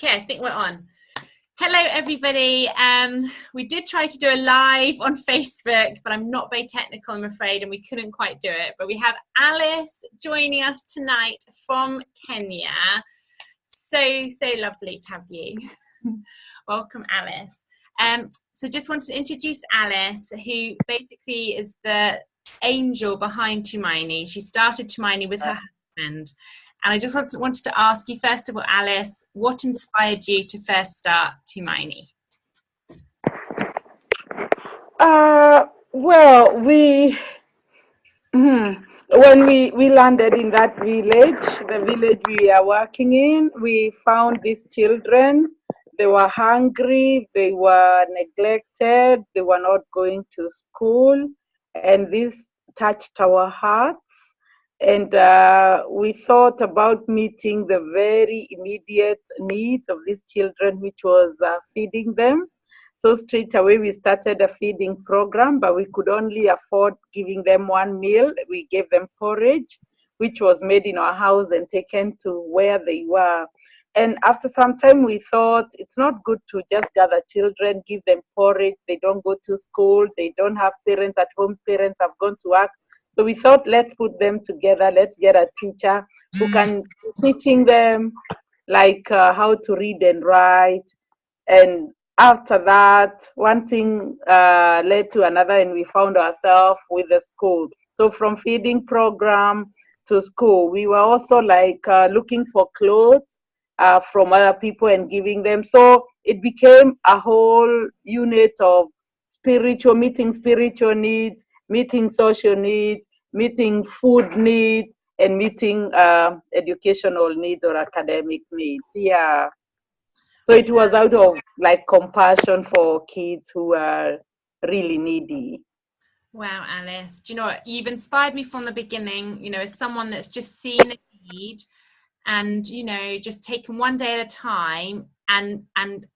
Okay, I think we're on. Hello, everybody. We did try to do a live on Facebook, but I'm not very technical, I'm afraid, and we couldn't quite do it. But we have Alice joining us tonight from Kenya. So lovely to have you. Welcome, Alice. So just wanted to introduce Alice, who basically is the angel behind Tumaini. She started Tumaini with her husband. And I just wanted to ask you, first of all, Alice, what inspired you to first start Tumaini? Well, when we landed in that village, the village we are working in, we found these children. They were hungry, they were neglected, they were not going to school, and this touched our hearts. And we thought about meeting the very immediate needs of these children, which was feeding them. So straight away, we started a feeding program, but we could only afford giving them one meal. We gave them porridge, which was made in our house and taken to where they were. And after some time, we thought it's not good to just gather children, give them porridge. They don't go to school. They don't have parents at home. Parents have gone to work. So we thought, let's put them together. Let's get a teacher who can be teaching them like how to read and write. And after that, one thing led to another, and we found ourselves with the school. So from feeding program to school, we were also like looking for clothes from other people and giving them. So it became a whole unit of meeting spiritual needs, meeting social needs, meeting food needs, and meeting educational needs or academic needs. Yeah. So it was out of like compassion for kids who are really needy. Wow, Alice. Do you know what? You've inspired me from the beginning, as someone that's just seen a need and, just taken one day at a time and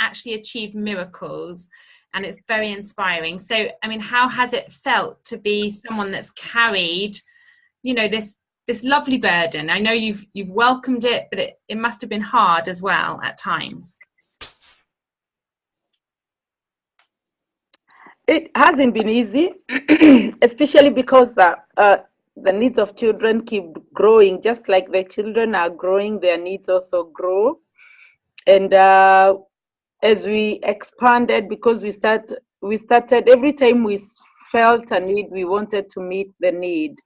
actually achieved miracles. And it's very inspiring. So, how has it felt to be someone that's carried, this lovely burden? I know you've welcomed it, but it must have been hard as well at times. It hasn't been easy, especially because the needs of children keep growing. Just like the children are growing, their needs also grow. And as we expanded, because we started every time we felt a need, we wanted to meet the need.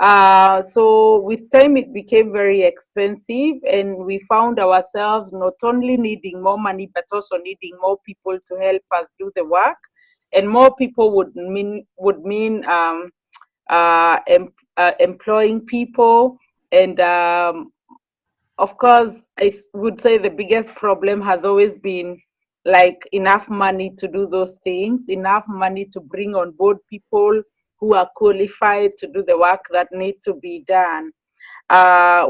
So with time, it became very expensive, and we found ourselves not only needing more money, but also needing more people to help us do the work. And more people would mean employing people. And of course, I would say the biggest problem has always been like enough money to do those things, enough money to bring on board people who are qualified to do the work that need to be done.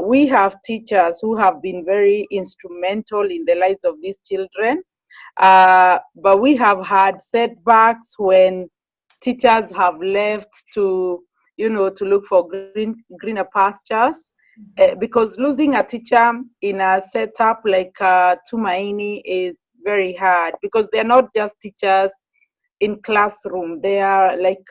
We have teachers who have been very instrumental in the lives of these children, but we have had setbacks when teachers have left to look for greener pastures. Because losing a teacher in a setup like Tumaini is very hard, because they're not just teachers in classroom. They are like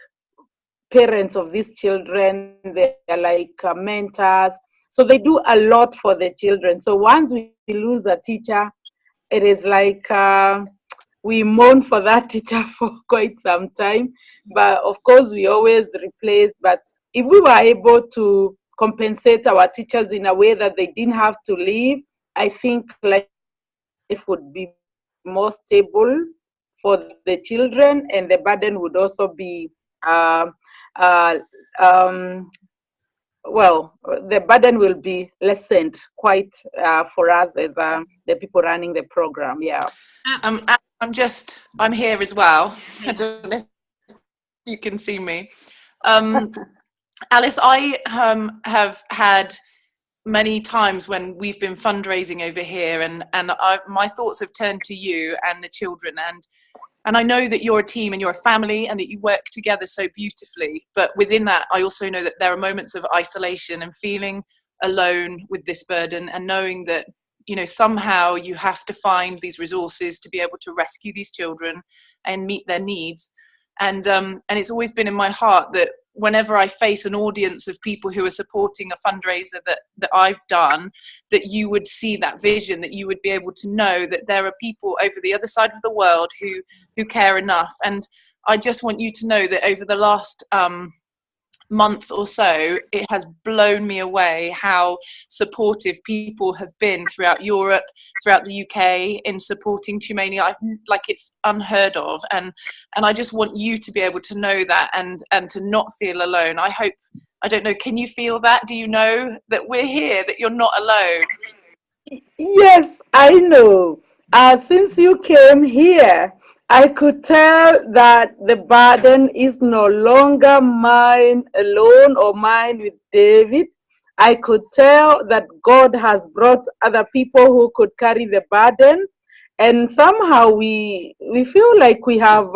parents of these children. They are like mentors. So they do a lot for the children. So once we lose a teacher, it is like we mourn for that teacher for quite some time. But of course, we always replace. But if we were able to compensate our teachers in a way that they didn't have to leave, I think life would be more stable for the children, and the burden would also be the burden will be lessened quite for us as the people running the program. Yeah. I'm here as well. I don't know if you can see me. Alice, I have had many times when we've been fundraising over here, and my thoughts have turned to you and the children, and I know that you're a team and you're a family and that you work together so beautifully, but within that I also know that there are moments of isolation and feeling alone with this burden, and knowing that you know, somehow you have to find these resources to be able to rescue these children and meet their needs. And it's always been in my heart that whenever I face an audience of people who are supporting a fundraiser that I've done, that you would see that vision, that you would be able to know that there are people over the other side of the world who care enough. And I just want you to know that over the last month or so, it has blown me away how supportive people have been throughout Europe, throughout the UK, in supporting Tumaini. Like, it's unheard of, and I just want you to be able to know that and to not feel alone. I hope, I don't know, can you feel that? Do you know that we're here, that you're not alone? Yes, I know. Since you came here, I could tell that the burden is no longer mine alone or mine with David. I could tell that God has brought other people who could carry the burden. And somehow we feel like we have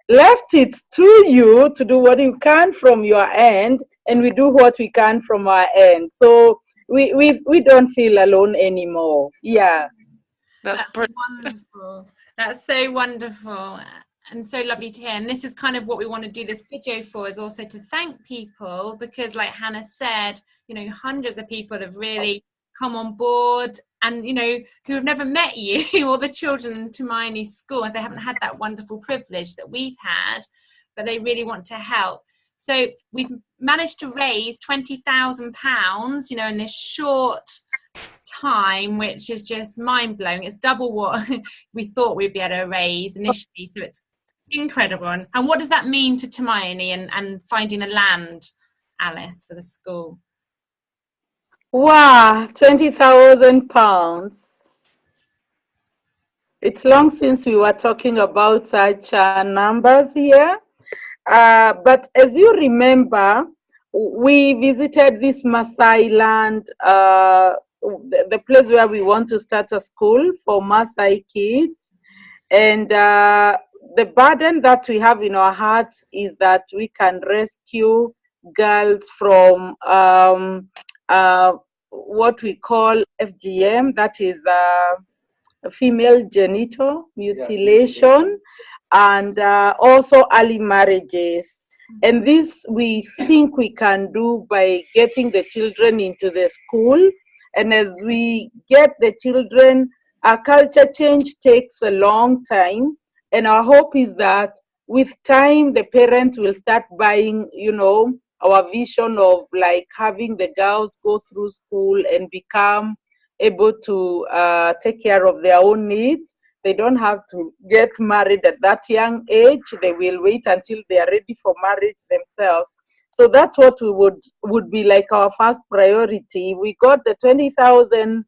left it to you to do what you can from your end, and we do what we can from our end. So we don't feel alone anymore. Yeah. That's wonderful. That's so wonderful and so lovely to hear. And this is kind of what we want to do this video for, is also to thank people, because like Hannah said, you know, hundreds of people have really come on board, and you know, who have never met you or the children in Tumaini school, and they haven't had that wonderful privilege that we've had, but they really want to help. So we've managed to raise £20,000, you know, in this short time, which is just mind-blowing. It's double what we thought we'd be able to raise initially, so it's incredible. And what does that mean to Tumaini and finding a land, Alice, for the school? Wow, £20,000. It's long since we were talking about such numbers here. But as you remember, we visited this Maasai land, the place where we want to start a school for Maasai kids. And the burden that we have in our hearts is that we can rescue girls from what we call FGM, that is female genital mutilation, and also early marriages. And this we think we can do by getting the children into the school. And as we get the children, our culture change takes a long time. And our hope is that with time, the parents will start buying, you know, our vision of like having the girls go through school and become able to take care of their own needs. They don't have to get married at that young age. They will wait until they are ready for marriage themselves. So that's what we would be like our first priority. We got the £20,000.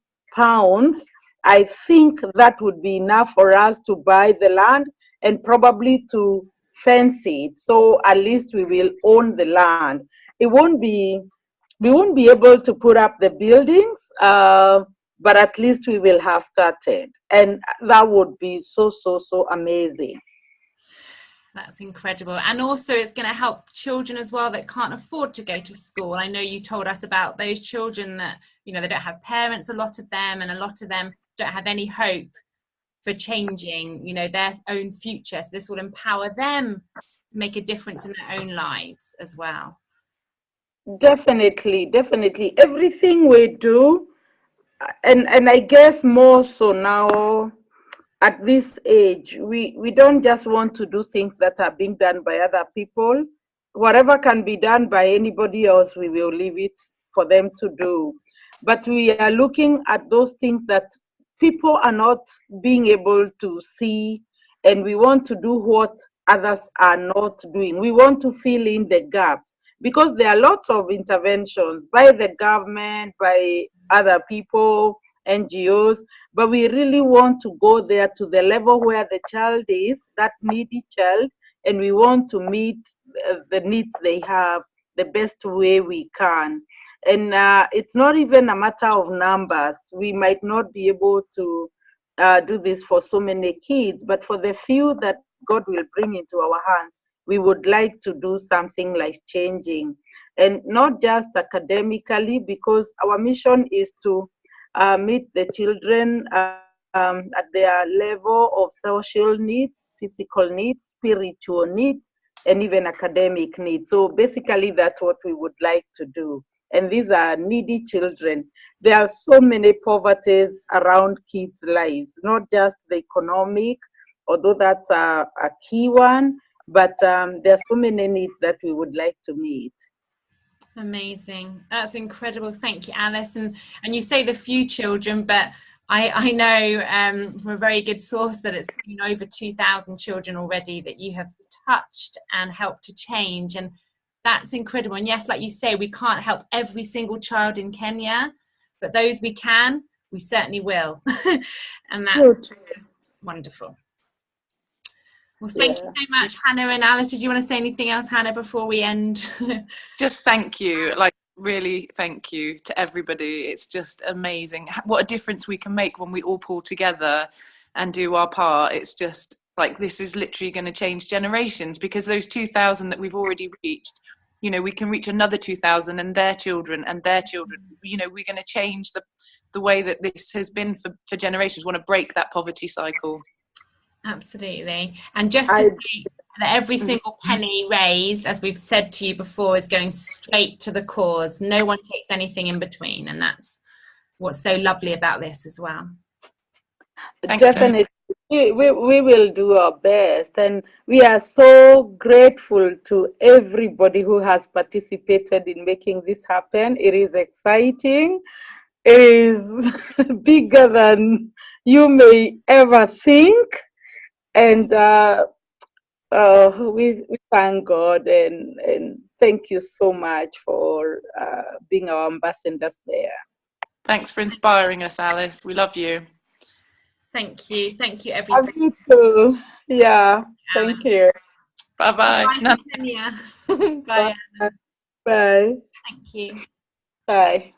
I think that would be enough for us to buy the land and probably to fence it. So at least we will own the land. We won't be able to put up the buildings, but at least we will have started. And that would be so amazing. That's incredible. And also it's going to help children as well that can't afford to go to school. I know you told us about those children that, you know, they don't have parents, a lot of them, and a lot of them don't have any hope for changing, you know, their own future. So this will empower them to make a difference in their own lives as well. Definitely. Everything we do, and I guess more so now at this age, we don't just want to do things that are being done by other people. Whatever can be done by anybody else, we will leave it for them to do. But we are looking at those things that people are not being able to see, and we want to do what others are not doing. We want to fill in the gaps, because there are lots of interventions by the government, by other people, NGOs, but we really want to go there to the level where the child is, that needy child, and we want to meet the needs they have the best way we can. And it's not even a matter of numbers. We might not be able to do this for so many kids, but for the few that God will bring into our hands, we would like to do something life-changing. And not just academically, because our mission is to meet the children at their level of social needs, physical needs, spiritual needs, and even academic needs. So basically, that's what we would like to do. And these are needy children. There are so many poverties around kids' lives, not just the economic, although that's a key one, but there are so many needs that we would like to meet. Amazing. That's incredible. Thank you, Alice. And you say the few children, but I know from a very good source that it's been over 2,000 children already that you have touched and helped to change. And that's incredible. And yes, like you say, we can't help every single child in Kenya, but those we can, we certainly will. And that's just wonderful. Well, thank you so much, Hannah and Alice. Did you want to say anything else, Hannah, before we end? Just thank you. Like, really thank you to everybody. It's just amazing what a difference we can make when we all pull together and do our part. It's just like, this is literally going to change generations, because those 2,000 that we've already reached, you know, we can reach another 2,000 and their children and their children. You know, we're going to change the way that this has been for generations. We want to break that poverty cycle. Absolutely. And just to say that every single penny raised, as we've said to you before, is going straight to the cause. No one takes anything in between, and that's what's so lovely about this as well. Thanks. Definitely. We will do our best, and we are so grateful to everybody who has participated in making this happen. It is exciting. It is bigger than you may ever think. And we thank God, and thank you so much for being our ambassadors there. Thanks for inspiring us, Alice. We love you. Thank you. Thank you, everybody. Me too. Yeah. Thank you. Bye-bye. Bye to Kenya. Bye. Bye. Thank you. Bye.